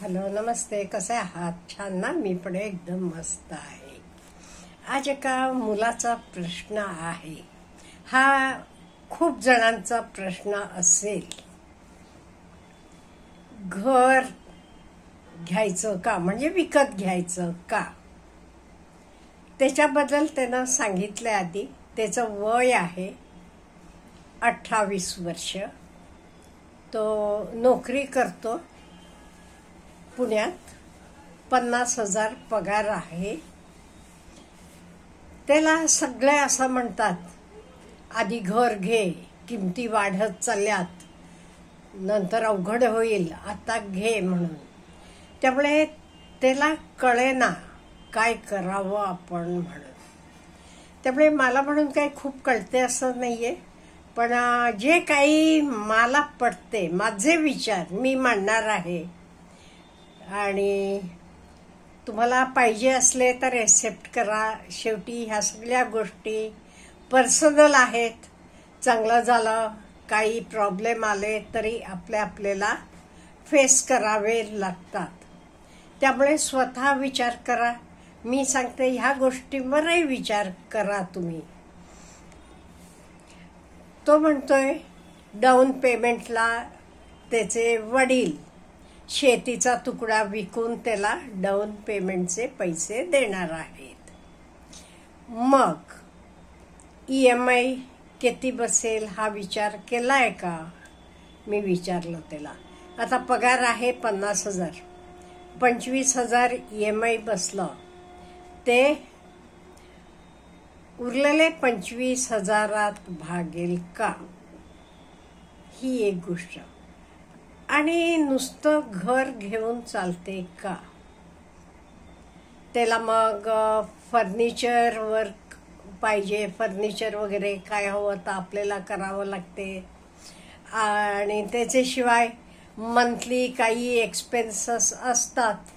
Hello नमस्ते, कसे आहात? छान ना? मी पण एकदम मस्त आहे. आज एका मुलाचा प्रश्न आहे. हा खूप जणांचा प्रश्न असेल. घर घ्यायचं का, म्हणजे विकत घ्यायचं का? त्याच्याबद्दल त्यानं सांगितलं. आधी त्याचं वय आहे 28 वर्ष. तो नोकरी करतो पुण्यात. 50,000 पगार आहे. त्याला सगळे असं म्हणतात, आधी घर घे, किमती वाढत चालल्यात, नंतर अवघड होईल, आता घे म्हणून. त्यामुळे त्याला कळेना काय करावं आपण म्हणून. त्यामुळे मला म्हणून काही खूप कळते असं नाहीये, पण जे काही मला पटते, माझे विचार मी मांडणार आहे. आणि तुम्हाला पाहिजे असले तर एक्सेप्ट करा. शेवटी ह्या सगळ्या गोष्टी पर्सनल आहेत. चांगलं झालं, काही प्रॉब्लेम आले तरी आपल्याला फेस करावे लागतात. त्यामुळे स्वतः विचार करा. मी सांगते ह्या गोष्टींवरही विचार करा तुम्ही. तो म्हणतोय डाऊन पेमेंटला त्याचे वडील शेतीचा तुकडा विकून त्याला डाऊन पेमेंटचे पैसे देणार आहेत. मग EMI किती बसेल हा विचार केलाय का? मी विचारलं त्याला. आता पगार आहे 50,000. 25,000 EMI बसलं, ते उरलेले 25,000 भागेल का? ही एक गोष्ट. आणि नुसतं घर घेऊन चालते का? त्याला मग फर्निचर वर्क पाहिजे. फर्निचर वगैरे काय हवं तर आपल्याला करावं लागते. आणि त्याच्याशिवाय मंथली काही एक्सपेन्सेस असतात.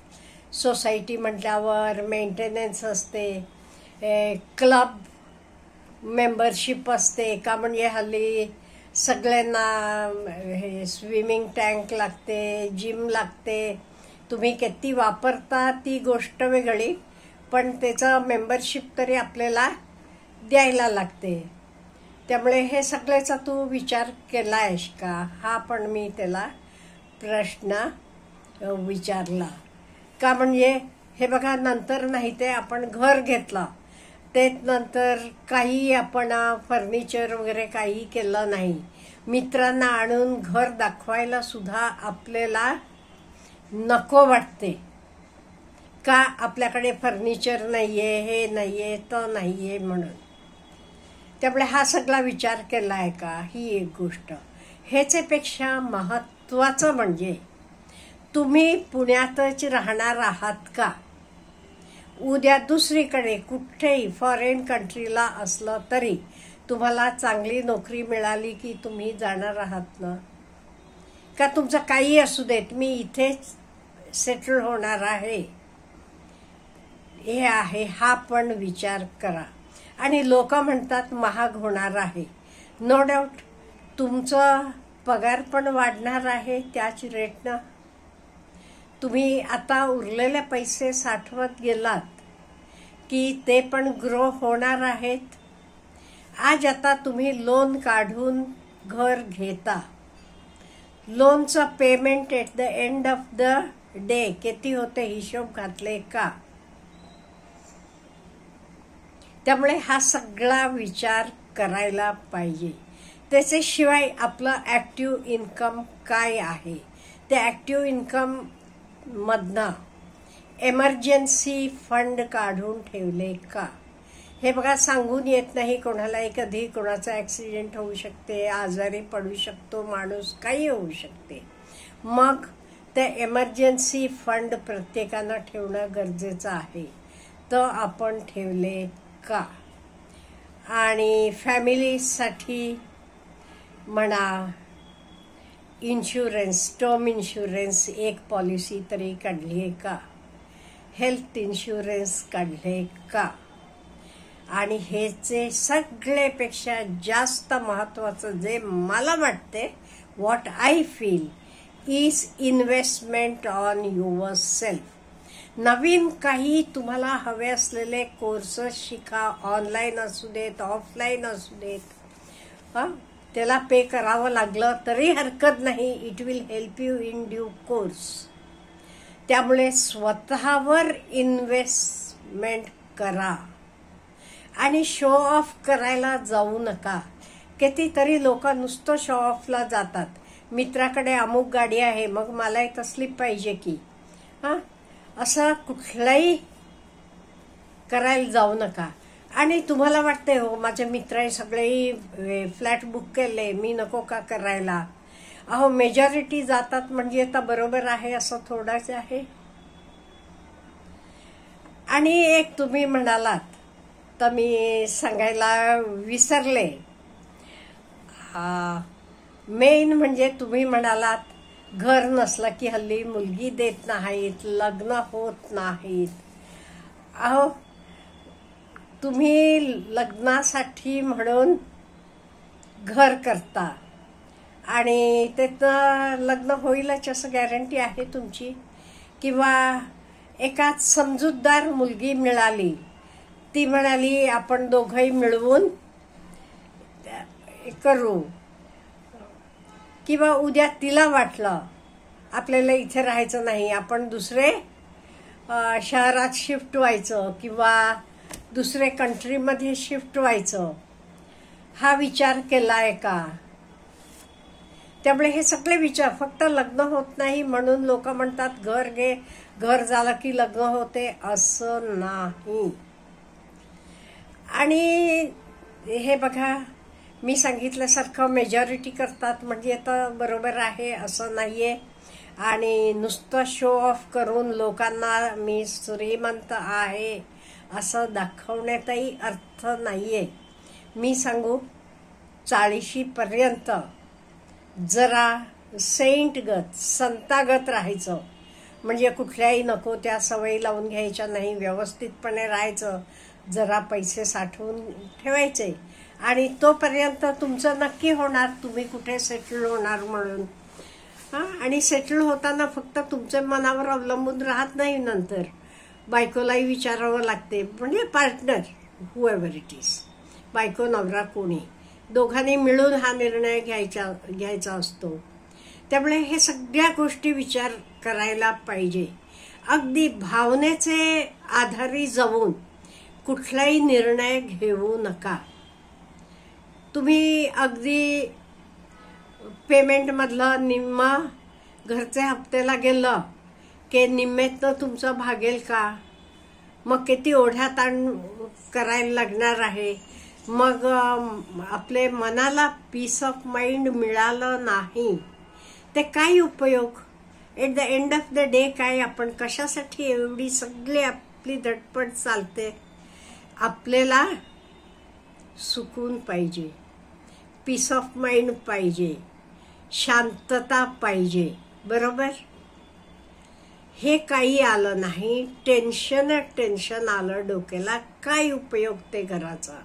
सोसायटी म्हटल्यावर मेंटेनन्स असते, क्लब मेंबरशिप असते का, म्हणजे हल्ली सगळ्यांना हे स्विमिंग टँक लागते, जिम लागते. तुम्ही किती वापरता ती गोष्ट वेगळी, पण त्याचं मेंबरशिप तरी आपल्याला द्यायला लागते. त्यामुळे हे सगळ्याचा तू विचार केलायस का, हा पण मी त्याला प्रश्न विचारला. का म्हणजे हे बघा, नंतर नाही ते आपण घर घेतलं, ते नंतर काही आपण फर्निचर वगैरे काही केलं नाही, मित्रांना आणून घर दाखवायला सुद्धा आपल्याला नको वाटते. का? आपल्याकडे फर्निचर नाहीये, हे नाहीये, तो नाहीये म्हणून. त्यामुळे हा सगळा विचार केलाय का, ही एक गोष्ट. ह्याच्यापेक्षा महत्वाचं म्हणजे तुम्ही पुण्यातच राहणार आहात का? उद्या दुसरीकडे कुठेही फॉरेन कंट्रीला असलं तरी तुम्हाला चांगली नोकरी मिळाली की तुम्ही जाणार आहात ना? का तुमचं काही असू देत, मी इथेच सेटल होणार आहे, हे आहे, हा पण विचार करा. आणि लोक म्हणतात महाग होणार आहे. नो डाऊट तुमचं पगार पण वाढणार आहे त्याच रेटनं. तुम्ही आता उरलेले पैसे साठवत गेलात की ते पण ग्रो होणार आहेत. आज आता तुम्ही लोन काढून घर घेता. लोनचं payment at the end of the day किती होते हिशोब घातले का? त्यामुळे हा सगळा विचार करायला पाहिजे. त्याच्याशिवाय आपलं ॲक्टिव्ह इन्कम काय आहे, ते ॲक्टिव्ह इन्कम मधनं एमर्जन्सी फंड काढून ठेवले का? हे बघा, सांगून येत नाही कोणालाही. कधी कोणाचा ॲक्सिडेंट होऊ शकते, आजारी पडू शकतो माणूस, काही होऊ शकते. मग ते एमर्जन्सी फंड प्रत्येकानं ठेवणं गरजेचं आहे. तर आपण ठेवले का? आणि फॅमिलीसाठी म्हणा, इन्शुरन्स, टर्म इन्शुरन्स एक पॉलिसी तरी काढली आहे का? हेल्थ इन्शुरन्स काढले का? आणि ह्याचे सगळेपेक्षा जास्त महत्त्वाचं जे मला वाटते, what I feel, is investment on yourself. नवीन काही तुम्हाला हवे असलेले कोर्सेस शिका, ऑनलाईन असू देत, ऑफलाईन असू देत. त्याला पे करावं लागलं तरी हरकत नाही. It will help you in due course. त्यामुळे स्वतःवर इन्व्हेस्टमेंट करा आणि शो ऑफ करायला जाऊ नका. कितीतरी लोक नुसतं शो ऑफला जातात. मित्राकडे अमुक गाडी आहे, मग मलाही तसली पाहिजे की. असं कुठलाही करायला जाऊ नका. आणि तुम्हाला वाटते हो माझे मित्र सगळे फ्लॅट बुक केले, मी नको का करायला. अहो मेजॉरिटी जातात म्हणजे आता बरोबर आहे असं थोडंच आहे. आणि एक तुम्ही म्हणालात तर मी सांगायला विसरले. मेन म्हणजे तुम्ही म्हणालात घर नसलं की हल्ली मुलगी देत नाहीत, लग्न होत नाहीत. अहो तुम्ही लग्नासाठी म्हणून घर करता आणि त्याचं लग्न होईलच असं गॅरंटी आहे तुमची. किंवा एकाच समजूतदार मुलगी मिळाली, ती म्हणाली आपण दोघंही मिळवून करू. किंवा उद्या तिला वाटलं आपल्याला इथे राहायचं नाही, आपण दुसरे शहरात शिफ्ट व्हायचं किंवा दुसरे कंट्रीमध्ये शिफ्ट व्हायचं, हा विचार केलाय का? त्यामुळे हे सगळे विचार, फक्त लग्न होत नाही म्हणून लोक म्हणतात घर घे, घर झालं की लग्न होते, असं नाही. आणि हे बघा मी सांगितल्यासारखं मेजॉरिटी करतात म्हणजे आता बरोबर आहे असं नाहीये. आणि नुसतं शो ऑफ करून लोकांना मी श्रीमंत आहे असं दाखवण्यातही अर्थ नाहीये. मी सांगू 40पर्यंत जरा सेंटगत, संतागत राहायचं. म्हणजे कुठल्याही नको त्या सवयी लावून घ्यायच्या नाही, व्यवस्थितपणे राहायचं, जरा पैसे साठवून ठेवायचे. आणि तोपर्यंत तुमचं नक्की होणार तुम्ही कुठे सेटल होणार म्हणून. आणि सेटल होताना फक्त तुमच्या मनावर अवलंबून राहत नाही, नंतर बायकोलाही विचारावं लागते. म्हणजे पार्टनर हुएव्हर इट इज, बायको नवरा कोणी, दोघांनी मिळून हा निर्णय घ्यायचा असतो. त्यामुळे हे सगळ्या गोष्टी विचार करायला पाहिजे. अगदी भावनेचे आधारी जाऊन कुठलाही निर्णय घेऊ नका. तुम्ही अगदी पेमेंटमधलं निम्मा घरचे हप्त्याला गेलं की निम्मेतनं तुमचं भागेल का? मग किती ओढ्याताण करायला लागणार आहे. मग आपले मनाला पीस ऑफ माइंड मिळालं नाही ते काय उपयोग? Eight the end of the day काय आपण कशासाठी एवढी सगळी आपली धडपड चालते? आपल्याला सुकून पाहिजे, पीस ऑफ माइंड पाहिजे, शांतता पाहिजे, बरोबर? हे काही आलं नाही, टेन्शन आलं डोक्याला, काय उपयोग ते घराचा?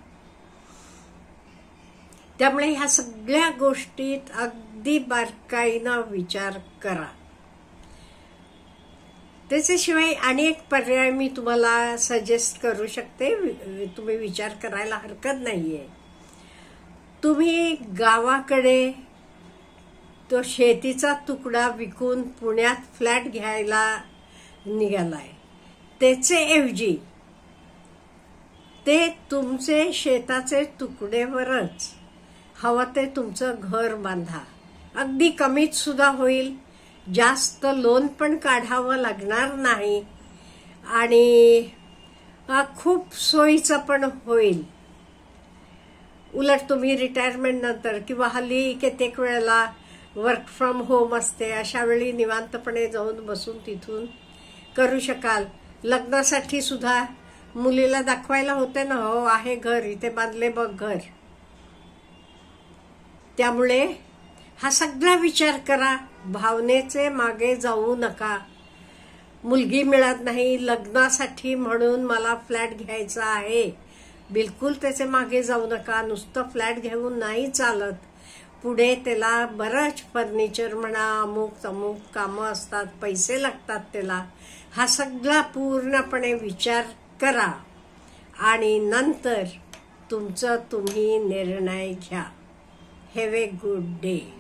त्यामुळे ह्या सगळ्या गोष्टीत अगदी बारकाईनं विचार करा. त्याच्याशिवाय अनेक पर्याय मी तुम्हाला सजेस्ट करू शकते, तुम्ही विचार करायला हरकत नाहीये. तुम्ही गावाकडे तो शेतीचा तुकडा विकून पुण्यात फ्लॅट घ्यायला निघालाय, त्याचे ऐवजी ते तुमचे शेताचे तुकडेवरच हवं ते तुमचं घर बांधा. अगदी कमीत सुद्धा होईल, जास्त लोन पण काढावं लागणार नाही आणि खूप सोयीचं पण होईल. उलट तुम्ही रिटायरमेंट नंतर किंवा हल्ली कित्येक वेळेला वर्क फ्रॉम होम असते, अशा वेळी निवांतपणे जाऊन बसून तिथून करू शकाल. लग्नासाठी सुद्धा मुलीला दाखवायला होते ना, हो आहे घर, इथे बांधले बघ घर. त्यामुळे हा सगळा विचार करा, भावनेचे मागे जाऊ नका. मुलगी मिळत नाही लग्नासाठी म्हणून मला फ्लॅट घ्यायचा आहे, बिलकुल त्याचे मागे जाऊ नका. नुसतं फ्लॅट घेऊन नाही चालत. पुढे त्याला बरंच फर्निचर म्हणा, अमुक तमुक कामं असतात, पैसे लागतात त्याला. हा सगळा पूर्णपणे विचार करा आणि नंतर तुमचा तुम्ही निर्णय घ्या. Have a good day.